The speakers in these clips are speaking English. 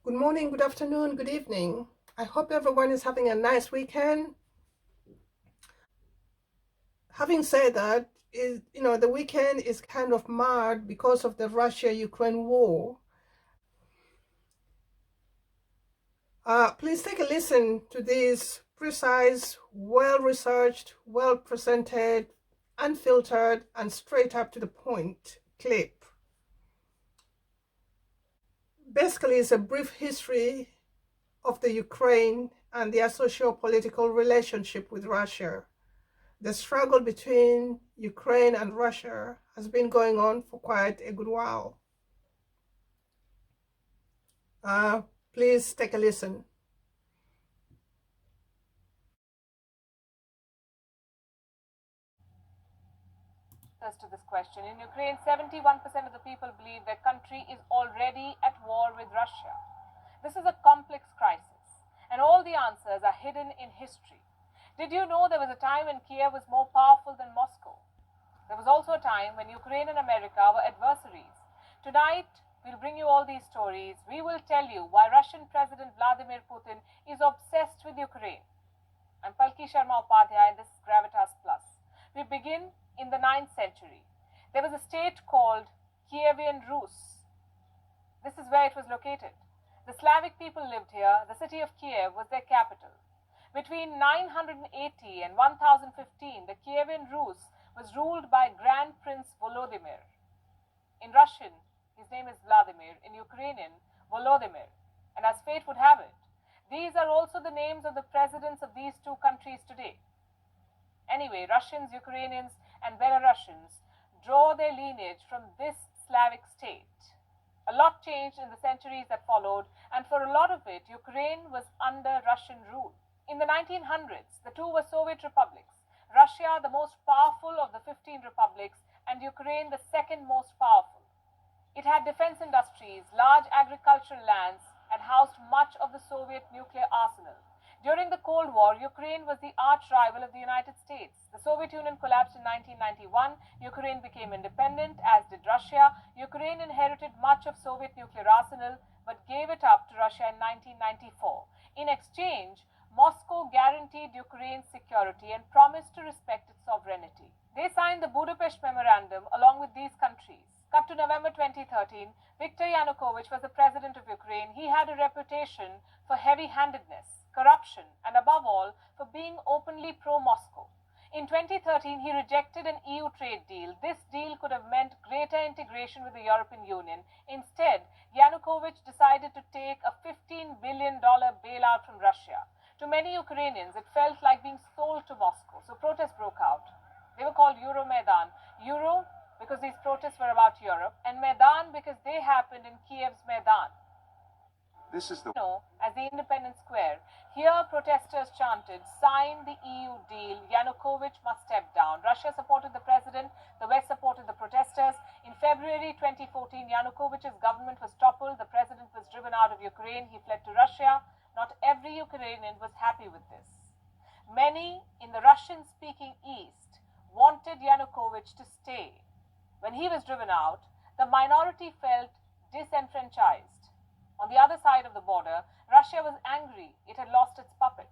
Good morning, good afternoon, good evening. I hope everyone is having a nice weekend. Having said that, the weekend is kind of marred because of the Russia-Ukraine war. Please take a listen to this precise, well-researched, well-presented, unfiltered, and straight up to the point clip. Basically, it's a brief history of the Ukraine and their socio-political relationship with Russia. The struggle between Ukraine and Russia has been going on for quite a good while. Please take a listen. To this question. In Ukraine, 71% of the people believe their country is already at war with Russia. This is a complex crisis, and all the answers are hidden in history. Did you know there was a time when Kiev was more powerful than Moscow? There was also a time when Ukraine and America were adversaries. Tonight, we'll bring you all these stories. We will tell you why Russian President Vladimir Putin is obsessed with Ukraine. I'm Palki Sharma and this is Gravitas Plus. We begin in the 9th century. There was a state called Kievan Rus. This is where it was located. The Slavic people lived here. The city of Kiev was their capital. Between 980 and 1015, the Kievan Rus was ruled by Grand Prince Volodymyr. In Russian, his name is Vladimir. In Ukrainian, Volodymyr. And as fate would have it, these are also the names of the presidents of these two countries today. Anyway, Russians, Ukrainians, and Belarusians draw their lineage from this Slavic state. A lot changed in the centuries that followed, and for a lot of it, Ukraine was under Russian rule. In the 1900s, the two were Soviet republics. Russia, the most powerful of the 15 republics, and Ukraine, the second most powerful. It had defense industries, large agricultural lands, and housed much of the Soviet nuclear arsenal. During the Cold War, Ukraine was the arch-rival of the United States. The Soviet Union collapsed in 1991. Ukraine became independent, as did Russia. Ukraine inherited much of Soviet nuclear arsenal, but gave it up to Russia in 1994. In exchange, Moscow guaranteed Ukraine's security and promised to respect its sovereignty. They signed the Budapest Memorandum along with these countries. Cut to November 2013, Viktor Yanukovych was the president of Ukraine. He had a reputation for heavy-handedness, corruption, and above all, for being openly pro-Moscow. In 2013, he rejected an EU trade deal. This deal could have meant greater integration with the European Union. Instead, Yanukovych decided to take a $15 billion bailout from Russia. To many Ukrainians, it felt like being sold to Moscow, so protests broke out. They were called Euromaidan. Euro because these protests were about Europe, and Maidan because they happened in Kiev's Maidan. This is as the Independence Square. Here, protesters chanted, "Sign the EU deal, Yanukovych must step down." Russia supported the president, the West supported the protesters. In February 2014, Yanukovych's government was toppled, the president was driven out of Ukraine, he fled to Russia. Not every Ukrainian was happy with this. Many in the Russian-speaking East wanted Yanukovych to stay. When he was driven out, the minority felt disenfranchised. On the other side of the border, Russia was angry it had lost its puppet.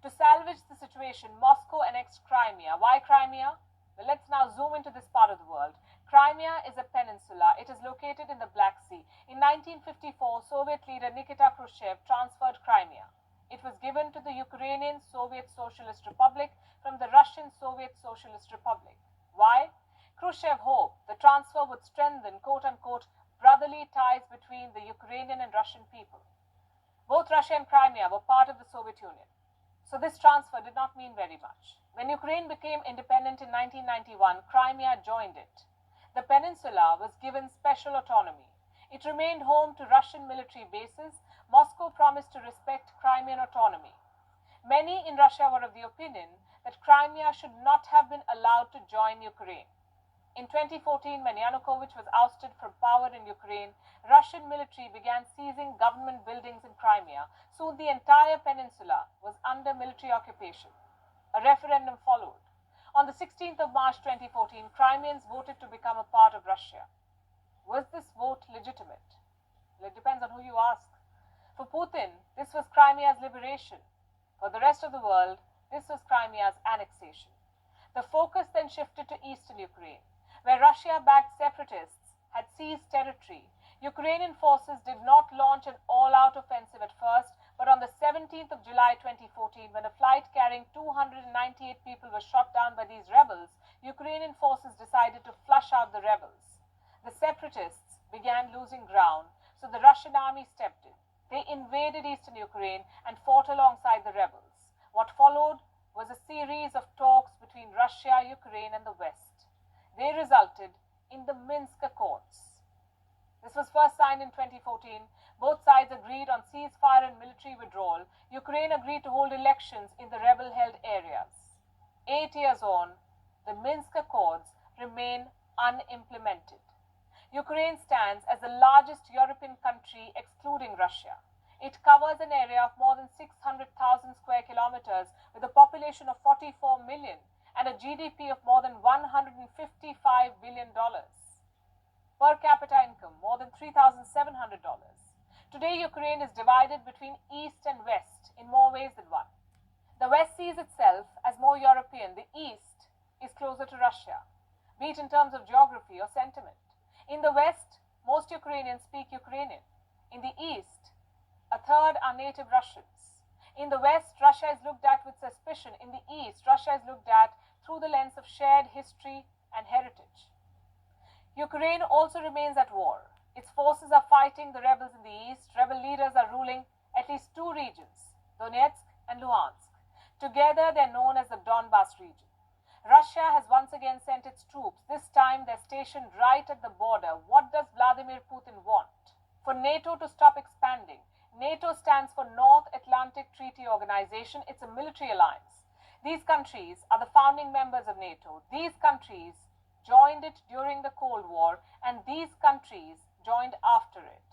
To salvage the situation, Moscow annexed Crimea. Why Crimea? Well, let's now zoom into this part of the world. Crimea is a peninsula. It is located in the Black Sea. In 1954, Soviet leader Nikita Khrushchev transferred Crimea. It was given to the Ukrainian Soviet Socialist Republic from the Russian Soviet Socialist Republic. Why? Khrushchev hoped the transfer would strengthen, quote-unquote, brotherly ties between the Ukrainian and Russian people. Both Russia and Crimea were part of the Soviet Union, so this transfer did not mean very much. When Ukraine became independent in 1991, Crimea joined it. The peninsula was given special autonomy. It remained home to Russian military bases. Moscow promised to respect Crimean autonomy. Many in Russia were of the opinion that Crimea should not have been allowed to join Ukraine. In 2014, when Yanukovych was ousted from power in Ukraine, Russian military began seizing government buildings in Crimea. Soon the entire peninsula was under military occupation. A referendum followed. On the 16th of March 2014, Crimeans voted to become a part of Russia. Was this vote legitimate? Well, it depends on who you ask. For Putin, this was Crimea's liberation. For the rest of the world, this was Crimea's annexation. The focus then shifted to eastern Ukraine, where Russia-backed separatists had seized territory. Ukrainian forces did not launch an all-out offensive at first, but on the 17th of July 2014, when a flight carrying 298 people was shot down by these rebels, Ukrainian forces decided to flush out the rebels. The separatists began losing ground, so the Russian army stepped in. They invaded eastern Ukraine and fought alongside the rebels. What followed was a series of talks between Russia, Ukraine, and the West. They resulted in the Minsk Accords. This was first signed in 2014. Both sides agreed on ceasefire and military withdrawal. Ukraine agreed to hold elections in the rebel-held areas. 8 years on, the Minsk Accords remain unimplemented. Ukraine stands as the largest European country excluding Russia. It covers an area of more than 600,000 square kilometers with a population of 44 million and a GDP of more than $155 billion. Per capita income, more than $3,700. Today, Ukraine is divided between East and West in more ways than one. The West sees itself as more European. The East is closer to Russia, be it in terms of geography or sentiment. In the West, most Ukrainians speak Ukrainian. In the East, a third are native Russians. In the West, Russia is looked at with suspicion. In the East, Russia is looked at through the lens of shared history and heritage. Ukraine also remains at war. Its forces are fighting the rebels in the East. Rebel leaders are ruling at least two regions, Donetsk and Luhansk. Together, they're known as the Donbas region. Russia has once again sent its troops. This time, they're stationed right at the border. What does Vladimir Putin want? For NATO to stop expanding. NATO stands for North Atlantic Treaty Organization. It's a military alliance. These countries are the founding members of NATO. These countries joined it during the Cold War, and these countries joined after it.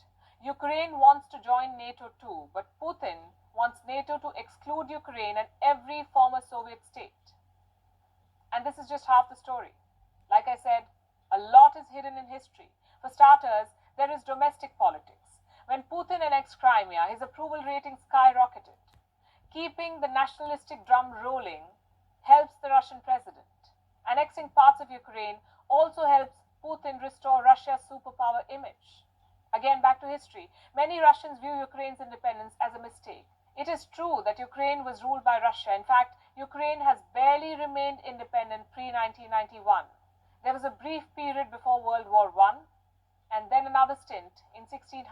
Ukraine wants to join NATO too, but Putin wants NATO to exclude Ukraine and every former Soviet state. And this is just half the story. Like I said, a lot is hidden in history. For starters, there is domestic politics. When Putin annexed Crimea, his approval rating skyrocketed. Keeping the nationalistic drum rolling helps the Russian president. Annexing parts of Ukraine also helps Putin restore Russia's superpower image. Again, back to history. Many Russians view Ukraine's independence as a mistake. It is true that Ukraine was ruled by Russia. In fact, Ukraine has barely remained independent pre-1991. There was a brief period before World War I, and then another stint in 1600.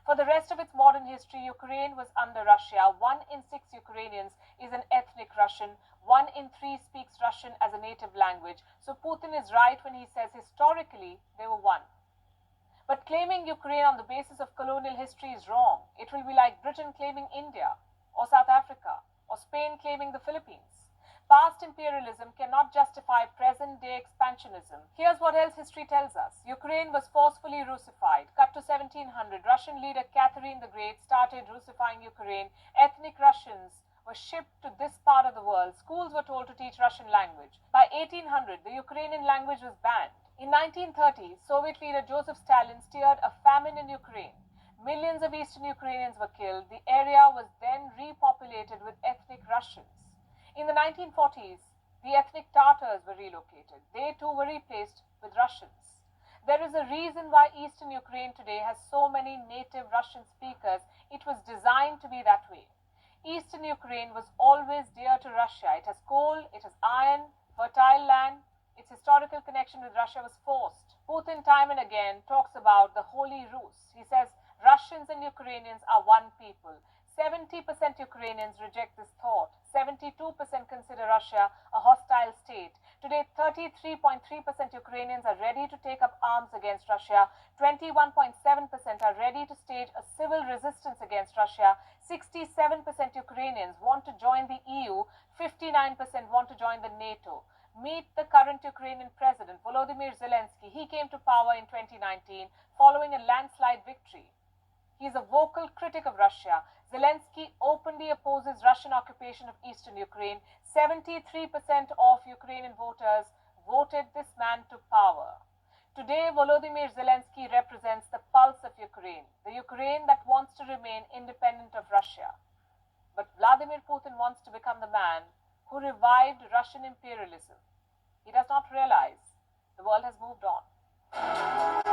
For the rest of its modern history, Ukraine was under Russia. 1 in 6 Ukrainians is an ethnic Russian. 1 in 3 speaks Russian as a native language. So Putin is right when he says historically they were one. But claiming Ukraine on the basis of colonial history is wrong. It will be like Britain claiming India, or South Africa, or Spain claiming the Philippines. Past imperialism cannot justify present-day expansionism. Here's what else history tells us. Ukraine was forcefully Russified. Cut to 1700, Russian leader Catherine the Great started Russifying Ukraine. Ethnic Russians were shipped to this part of the world. Schools were told to teach Russian language. By 1800, the Ukrainian language was banned. In 1930, Soviet leader Joseph Stalin steered a famine in Ukraine. Millions of Eastern Ukrainians were killed. The area was then repopulated with ethnic Russians. In the 1940s, the ethnic Tatars were relocated. They too were replaced with Russians. There is a reason why Eastern Ukraine today has so many native Russian speakers. It was designed to be that way. Eastern Ukraine was always dear to Russia. It has coal, it has iron, fertile land. Its historical connection with Russia was forced. Putin time and again talks about the Holy Rus. He says Russians and Ukrainians are one people. 70% Ukrainians reject this thought. 72% consider Russia a hostile state. Today, 33.3% Ukrainians are ready to take up arms against Russia. 21.7% are ready to stage a civil resistance against Russia. 67% Ukrainians want to join the EU. 59% want to join the NATO. Meet the current Ukrainian president, Volodymyr Zelensky. He came to power in 2019 following a landslide victory. He is a vocal critic of Russia. Zelensky openly opposes Russian occupation of eastern Ukraine. 73% of Ukrainian voters voted this man to power. Today, Volodymyr Zelensky represents the pulse of Ukraine, the Ukraine that wants to remain independent of Russia. But Vladimir Putin wants to become the man who revived Russian imperialism. He does not realize the world has moved on.